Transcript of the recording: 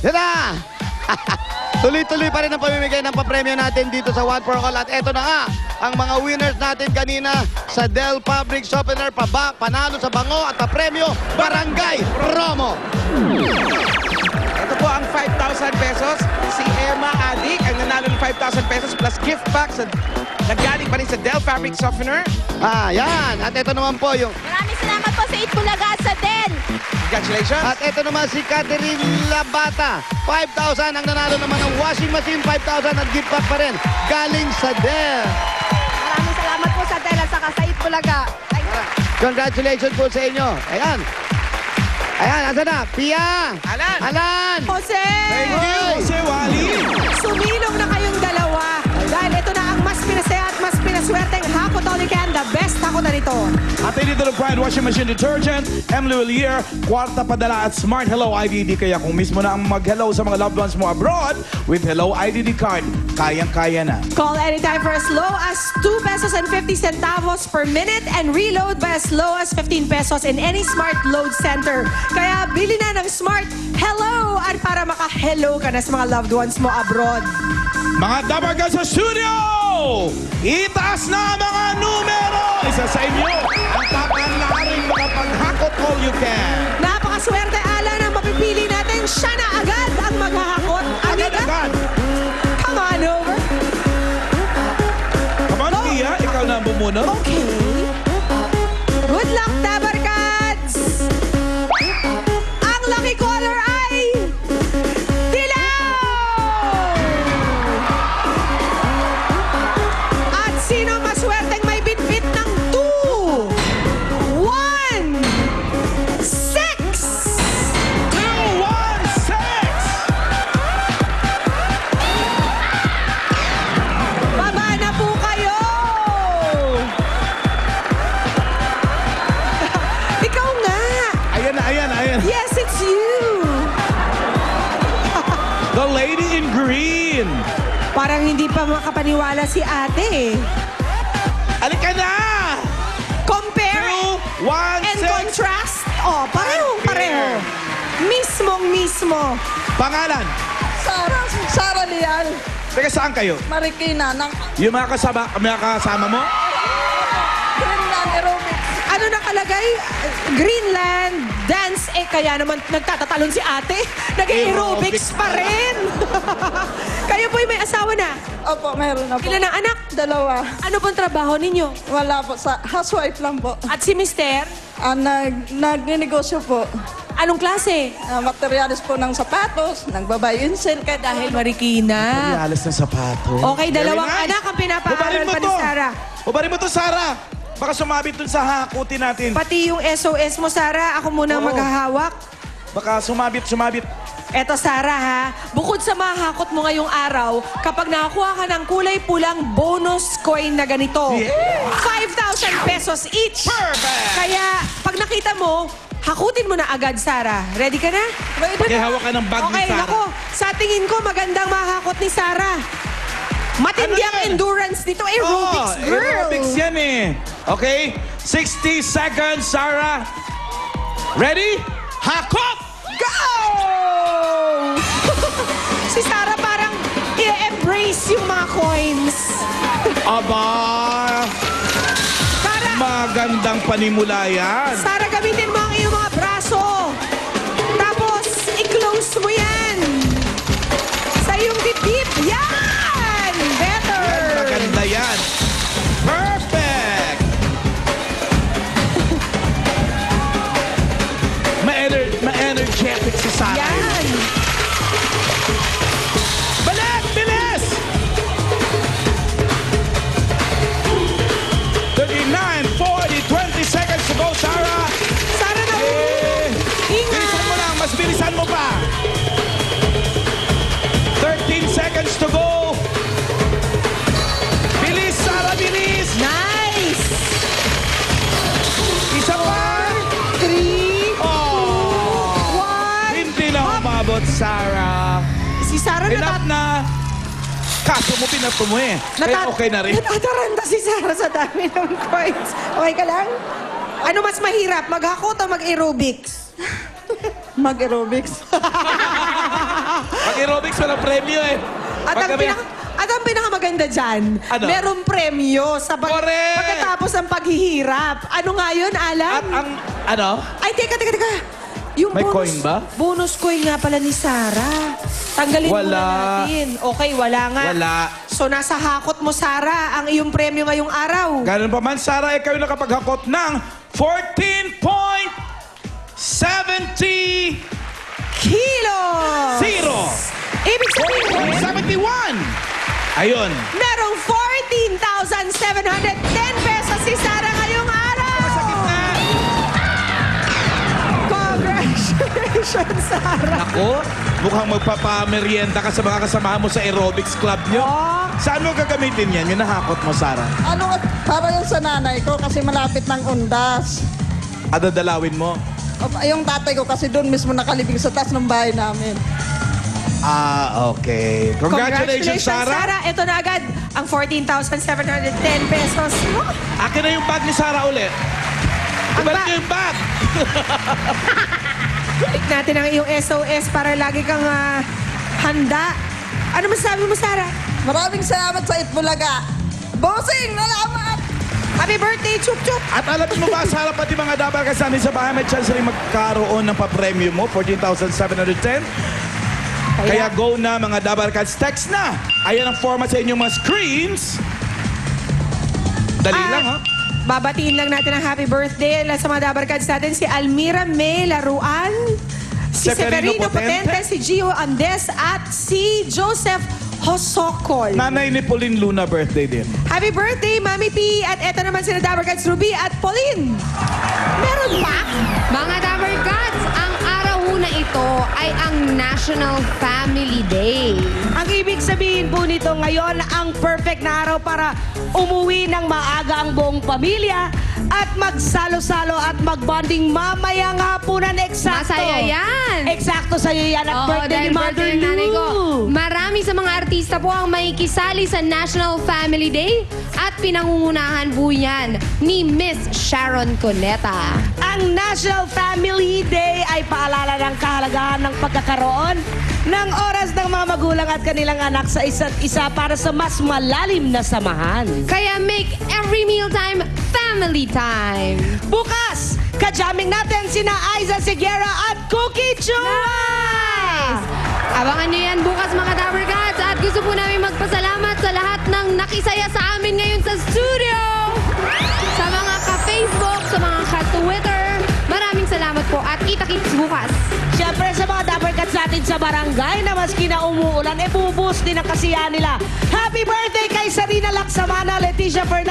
Yan na! Tuloy-tuloy pa rin ang pamimigay ng papremyo natin dito sa One for All. At eto na nga, ang mga winners natin kanina sa Del Fabric Softener, panalo sa bango at papremyo, Barangay Promo. Ito po ang 5,000 pesos. Si Emma Adik ang nanalo ng 5,000 pesos plus gift packs na galing pa rin sa Del Fabric Softener. Yan. At ito naman po yung... Maraming salamat po sa Itbulaga sa Den. Congratulations. At ito naman si Catherine Labata. 5,000 ang nanalo naman ng washing machine. 5,000 at gift pack pa rin. Galing sa Del. Maraming salamat po sa Den at saka sa Itbulaga. Congratulations po sa inyo. Ayan. Ayan, asa na? Pia! Alan! Alan! Jose! Thank you, Jose Wally. Sumilong na kayong dalawa. Dahil ito na ang mas pinasaya at mas pinaswerteng Hakot All You Can, the best Hakot na nito. At dito ng Pride Washing Machine Detergent, Emily Willier, kwarta padala at Smart Hello IDD. Kaya kung mismo na ang mag-hello sa mga loved ones mo abroad, with Hello IDD card, kayang-kaya na. Call anytime for as low as 2 pesos and 50 centavos per minute and reload by as low as 15 pesos in any Smart Load Center. Kaya bili na ng Smart Hello at para maka-hello ka na sa mga loved ones mo abroad. Mga dabargan sa studio! Itaas na ang mga numero! Isa sa inyo, ang papanaring mga panghakot all you can. Napakaswerte, Alan, ang mapipili natin. Siya na agad ang maghahakot. Agad-agad! Come on over. Come on, Pia, ikaw na ang bumuno. Okay. Good luck, Tabarkads! Ang lucky caller ay... Dilaw! At sino maswerteng may bitbit ng 2? 1! 6! 216! Baba na po kayo! Ikaw nga! Ayan na, ayan, ayan. Yes, it's you! The lady in green. Parang hindi pa makapaniwala si ate eh. Alika na! Compare 2, 1, and 6. contrast. Oh, pareho. Mismo. Pangalan? Sara Lial, Teka, saan kayo? Marikina, ng Yung mga kasama mo? Greenland Aerobics. Ano nakalagay? Greenland dance. Kaya naman nagtatatalon si ate. Nag-aerobics pa rin. Kayo po'y may asawa na. Opo, meron na po. Ilan ang anak? 2. Ano pong trabaho ninyo? Wala po, sa housewife lang po. At si mister? Nagninegosyo po. Anong klase? Materialis po ng sapatos, nagbabayin sale kaya Dahil Marikina. Alas ng sapato. Okay, dalawang Very nice. anak ang pinapaaral pa ni Sarah. Ubarin mo to, Sarah. Baka sumabit dun sa hakutin natin. Pati yung SOS mo, Sarah, ako muna Oo. maghahawak. Baka sumabit. Eto, Sarah, ha? Bukod sa mahakot mo ngayong araw, kapag nakakuha ka ng kulay pulang bonus coin na ganito, Yeah! 5,000 pesos each. Perfect! Kaya, pag nakita mo, hakutin mo na agad, Sarah. Ready ka na? Kaya hawak ka ng bag ni Okay, Sarah. nako. Sa tingin ko, magandang mahakot ni Sarah. Matindi Ano ang yan? endurance dito. Aerobics, girl. Aerobics yan eh. Okay? 60 seconds, Sarah. Ready? Hakot! Go! Si Sarah parang i-embrace yung mga coins. Aba! Sarah, Magandang panimula yan. Sarah, gamitin mo ang iyong mga braso. Tapos, i-close mo yan. Sa iyong dibdib. Yan! Better! Maganda yan. Perfect! Ma-energetic si Sarah. Yan! Balik! Bilis! 39, 40, 20 seconds to go, Sarah. Sarah, na Eh, bilisan mo Ingat! lang, mas bilisan mo pa. 13 seconds to go. Bilis, Sarah, bilis. Nice! Isa pa. 3, Oh, 1. hindi na umabot, Sarah. Si Sarah Enough na. Kaso mo, pinato mo eh. Kaya okay na rin. Natataranta si Sarah sa dami ng coins. Okay ka lang? Ano mas mahirap, maghakot o mag-aerobics? mag-aerobics. Pag aerobics, walang premyo eh. At ang pinakamaganda dyan, Ano? merong premyo sa Correct! pagkatapos ng paghihirap. Ano nga yun, Alan? At ang, ano? Ay, teka. Yung May coin ba? Bonus coin nga pala ni Sarah. Tanggalin muna Wala. natin. Okay, wala nga. Wala. So, nasa hakot mo, Sarah, ang iyong premyo ngayong araw. Ganun pa man, Sarah, kayo nakapaghakot ng 14.70 Kilo! Ibig sabihin, 71. Ayun. merong 14,710 pesos si Sarah ngayong araw! Congratulations, Sarah! Ako, mukhang magpapamerienda ka sa mga kasamahan mo sa aerobics club nyo. Oh. Saan mo gagamitin yan? Yung nahakot mo, Sarah. Ano, para yung sa nanay ko kasi malapit ng Undas. Adadalawin mo. Yung tatay ko kasi doon mismo nakalibing sa taas ng bahay namin. Ah, okay. Congratulations, Sarah. Ito na agad ang 14,710 pesos. Akin na yung bag ni Sarah ulit. Ibalik niyo yung bag. Balik natin ang iyong SOS para lagi kang handa. Ano masasabi mo, Sarah? Maraming salamat sa Itbulaga. Bossing, salamat! Happy birthday, Chup Chup! At alam mo ba, Sarah, pati mga dabar kasama sa bahay, may chance rin magkaroon ng pa-premium mo, 14,710. Kaya go na mga Dabar Cats. Text na. Ayan ang format sa inyong mga screens. Dali lang, ha? Babatiin lang natin ang happy birthday sa mga Dabar Cats natin. Si Almira May Laruan, si Severino Potente, si Gio Andes, at si Joseph Hosokol. Nanay ni Pauline Luna, birthday din. Happy birthday, Mami P! At eto naman sila Dabar Cats, Ruby at Pauline. Meron pa? Mga Dabar Cats, ang araw na ito ay ang National Family Day. Ang ibig sabihin po nito ngayon, ang perfect na araw para umuwi ng maaga ang buong pamilya at magsalo-salo at magbonding mamaya nga po ng eksakto. Masaya yan. Eksakto sa'yo yan at Oo, birthday ni dahil Mother birthday ng nanay ko. Lou. Marami sa mga artista po ang may kisali sa National Family Day at pinangungunahan po yan ni Miss Sharon Cuneta. Ang National Family Day ay paalala ng kahalagahan ng pagkakaroon ng oras ng mga magulang at kanilang anak sa isa't isa para sa mas malalim na samahan. Kaya make every mealtime family time. Bukas, kajaming natin sina Aiza Seguera at Cookie Chua! Nice! Abangan nyo yan bukas mga Dabar Cats at gusto po namin magpasalamat sa lahat ng nakisaya sa amin ngayon sa studio! Sa mga ka-Facebook, sa mga ka-Twitter, maraming salamat po at kita-kits bukas. Siyempre sa mga Dabar Cats natin sa barangay na maski na umuulan, bubuhos din ang kasiyahan nila. Happy birthday kay Sarina Laksamana, Leticia Fernandez,